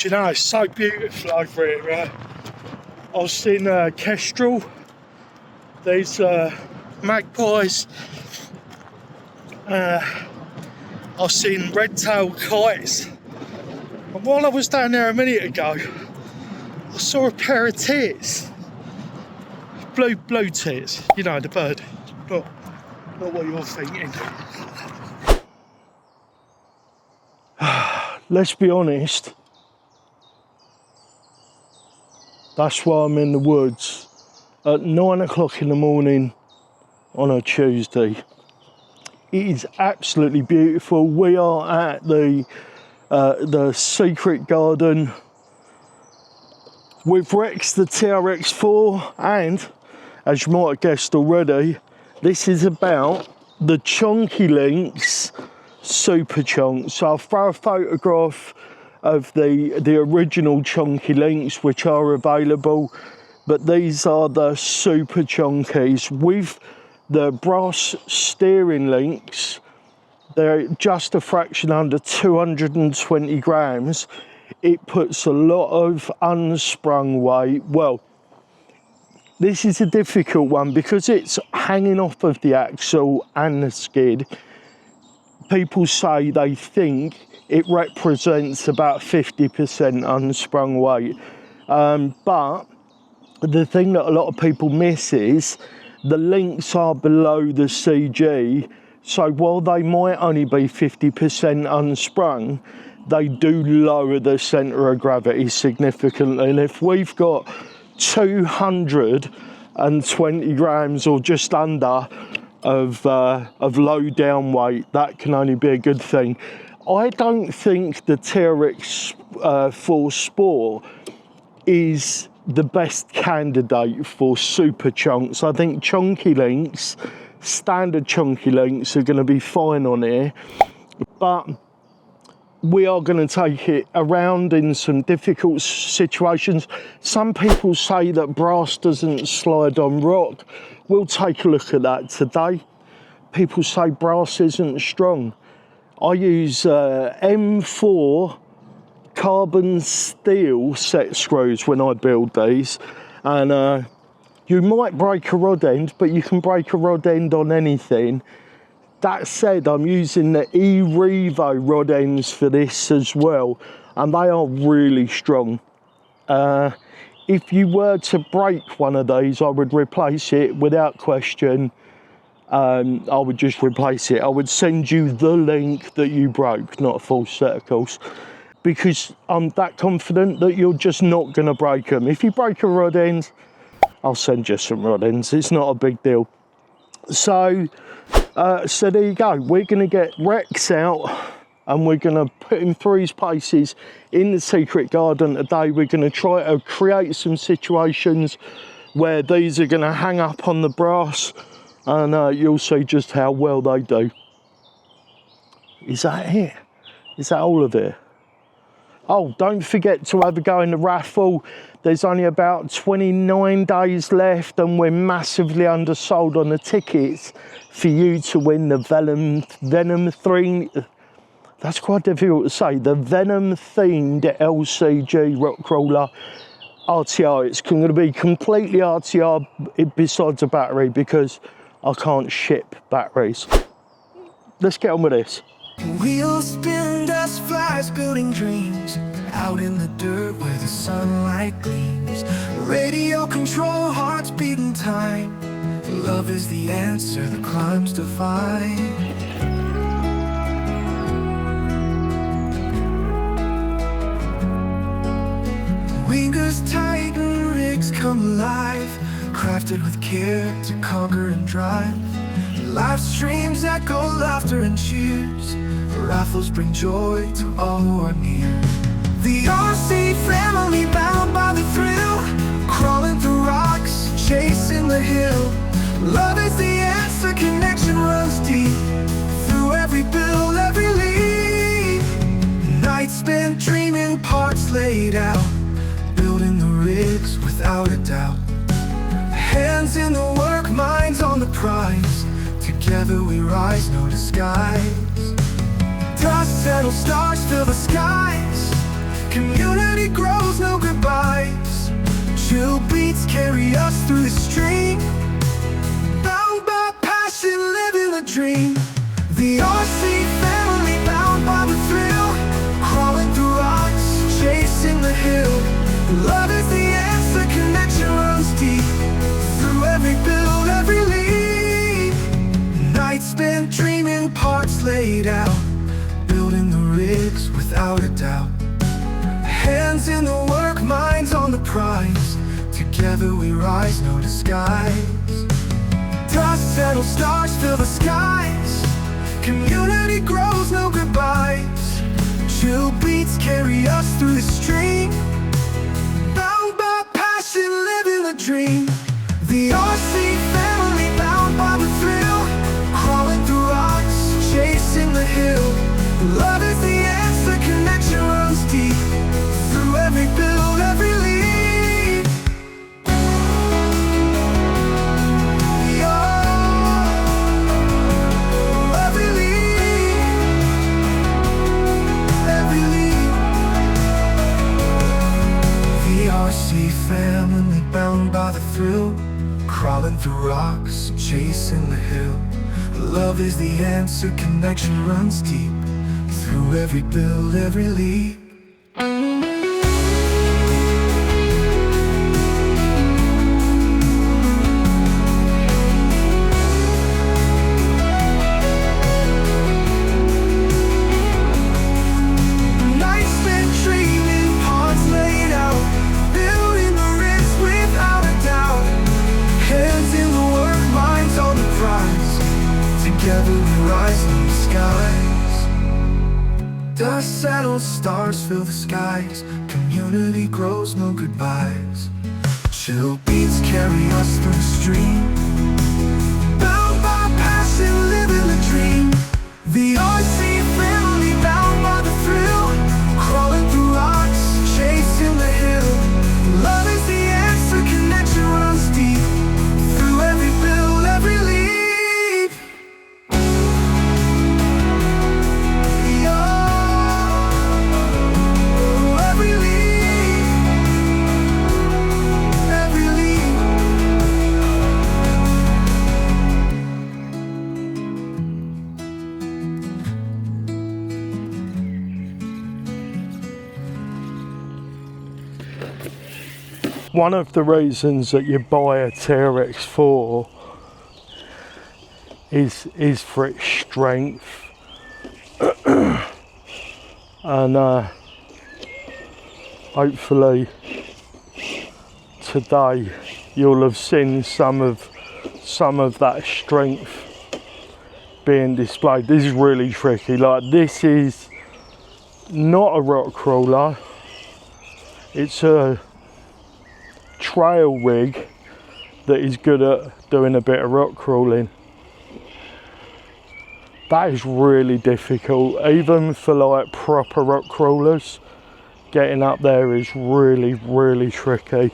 Do you know, it's so beautiful over here. I was in Kestrel. These magpies. I've seen red-tailed kites. And while I was down there a minute ago, I saw a pair of tits. Blue tits, you know, the bird. Not what you're thinking. Let's be honest. That's why I'm in the woods at 9 o'clock in the morning on a Tuesday. It is absolutely beautiful. We are at the secret garden with Rex, the TRX4, and as you might have guessed already, this is about the Chonky Links Super Chonk. So I'll throw a photograph of the original Chonky Links, which are available, but these are the Super Chonkies with the brass steering links. They're just a fraction under 220 grams. It puts a lot of unsprung weight. Well, this is a difficult one because it's hanging off of the axle and the skid. People say they think it represents about 50% unsprung weight. But the thing that a lot of people miss is the links are below the CG. So while they might only be 50% unsprung, they do lower the centre of gravity significantly. And if we've got 220 grams or just under of low down weight, that can only be a good thing. I don't think the TRX 4 Sport is the best candidate for super chunks. I think Chonky Links, standard Chonky Links, are going to be fine on here, but we are going to take it around in some difficult situations. Some people say that brass doesn't slide on rock. We'll take a look at that today. People say brass isn't strong. I use M4 carbon steel set screws when I build these, and you might break a rod end, but you can break a rod end on anything. That said, I'm using the E-Revo rod ends for this as well, and they are really strong. If you were to break one of these, I would replace it without question. I would just replace it. I would send you the link that you broke, not a full set of course, because I'm that confident that you're just not going to break them. If you break a rod end, I'll send you some rod ends. It's not a big deal. So there you go. We're going to get Rex out and we're going to put him through his paces in the secret garden today. We're going to try to create some situations where these are going to hang up on the brass, and you'll see just how well they do. Is that it? Is that all of it? Oh, don't forget to have a go in the raffle. There's only about 29 days left and we're massively undersold on the tickets for you to win the Venom 3. That's quite difficult to say. The Venom themed LCG rock crawler RTR. It's going to be completely RTR besides a battery because I can't ship batteries. Let's get on with this. Wheels spin, dust flies, building dreams out in the dirt where the sunlight gleams. Radio control, hearts beating time. Love is the answer, the climb's divine. Wingers tighten, rigs come alive, crafted with care to conquer and drive. Live streams echo laughter and cheers. Raffles bring joy to all who are near. The RC family bound by the thrill, crawling through rocks, chasing the hill. Love is the answer, connection runs deep through every bill, every leaf. Nights spent dreaming, parts laid out, building the rigs without a doubt. Hands in the work, minds on the prize. Together we rise, no disguise. Dust settles, stars fill the skies. Community grows, no goodbyes. Chill beats carry us through the stream. Bound by passion, living the dream. The RC family, bound by the thrill. Crawling through rocks, chasing the hill. Love is the answer, connection runs deep. Through every build, every leap. Nights spent dreaming, parts laid out. Building the rigs without a doubt. Hands in the work, minds on the prize. Together we rise, no disguise. Dust settles, stars fill the skies. Community grows, no goodbyes. Chill beats carry us through the stream. Bound by passion, living the dream. The RC family, bound by the thrill. Crawling through rocks, chasing the hill. Love is the answer, connection runs deep. Through every build, every leap. Every leap. The RC family, bound by the thrill. Crawling through rocks, chasing the hill. Love is the answer, connection runs deep. Through every build, every leap. Nights spent dreaming, parts laid out. Building the rigs without a doubt. Hands in the work, minds on the prize. Together we rise in the skies. Dust settles, stars fill the skies. Community grows, no goodbyes. Chill beats carry us through the stream. Bound by passion, living the dream. The RC family, bound by the thrill. Crawling through rocks, chasing the hill. Love is the answer, connection runs deep. Through every build, every leap. One of the reasons that you buy a TRX4 is for its strength. And hopefully today you'll have seen some of that strength being displayed. This is really tricky. Like, this is not a rock crawler, it's a trail rig that is good at doing a bit of rock crawling. That is really difficult, even for like proper rock crawlers. Getting up there is really, really tricky.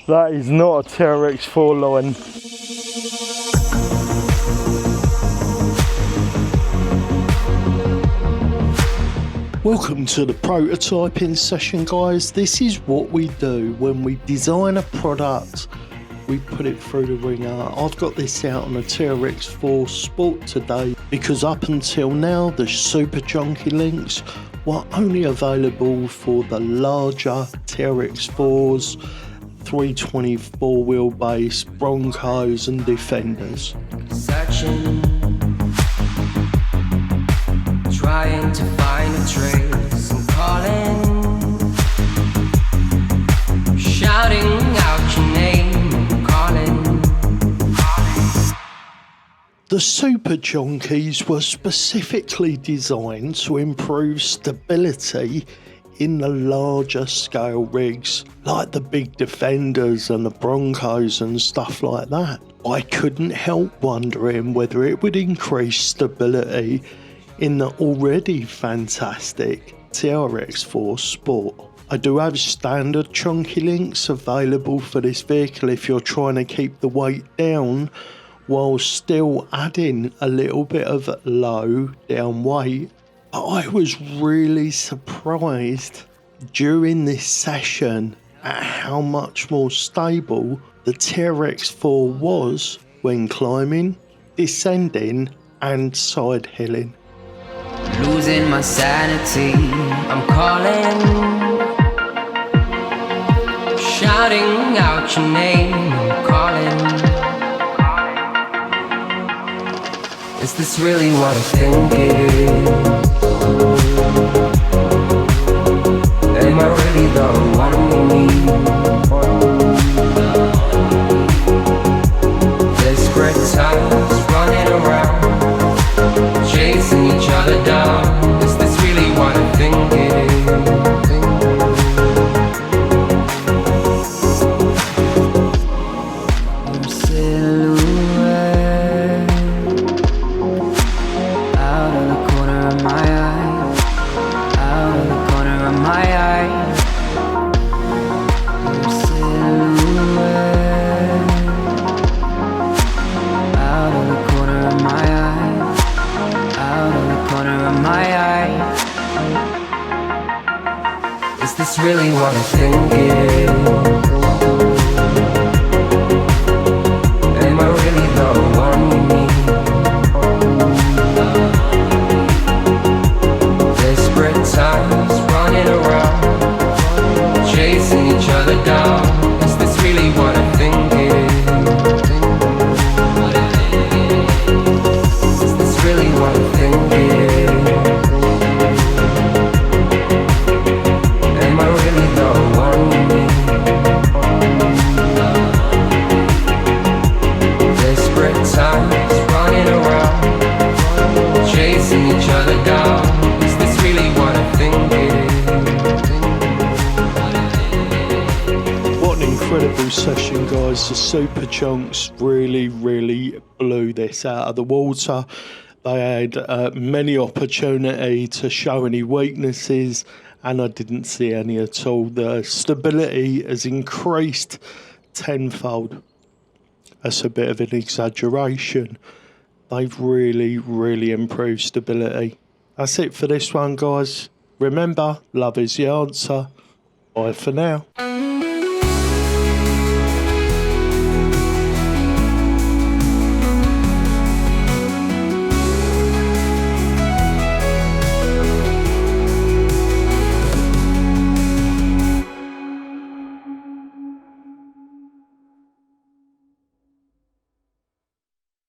That is not a TRX4 line. Welcome to the prototyping session, guys. This is what we do when we design a product. We put it through the ringer. I've got this out on a TRX4 Sport today because up until now the Super Chonky links were only available for the larger TRX4s, 324 wheelbase, Broncos and Defenders. Searching, trying to find a trace, and calling, shouting out your name. The Super Chonkies were specifically designed to improve stability in the larger scale rigs, like the big Defenders and the Broncos and stuff like that. I couldn't help wondering whether it would increase stability in the already fantastic TRX4 Sport. I do have standard Chonky links available for this vehicle if you're trying to keep the weight down while still adding a little bit of low down weight. But I was really surprised during this session at how much more stable the TRX4 was when climbing, descending and side hilling. Losing my sanity, I'm calling, shouting out your name, I'm calling. Is this really what I think it is? Am I really the one you need? Desperate times running around, chasing each other down. Is this really what I think it is? Your silhouette out of the corner of my eye, out of the corner of my eye. Your silhouette out of the corner of my eye, out of the corner of my eye. Is this really what I think it is? Am I really the one you need? Desperate times running around, chasing each other down. Is this really what I think it is? Is this really what I think it is? Am I really the one you need? Desperate times running around, chasing each other down. Is this really what I think it is? What an incredible session, guys. The Super Chunks really blew this out of the water. They had many opportunity to show any weaknesses and I didn't see any at all. The stability has increased tenfold. That's a bit of an exaggeration. They've really improved stability. That's it for this one, guys. Remember, love is the answer. Bye for now.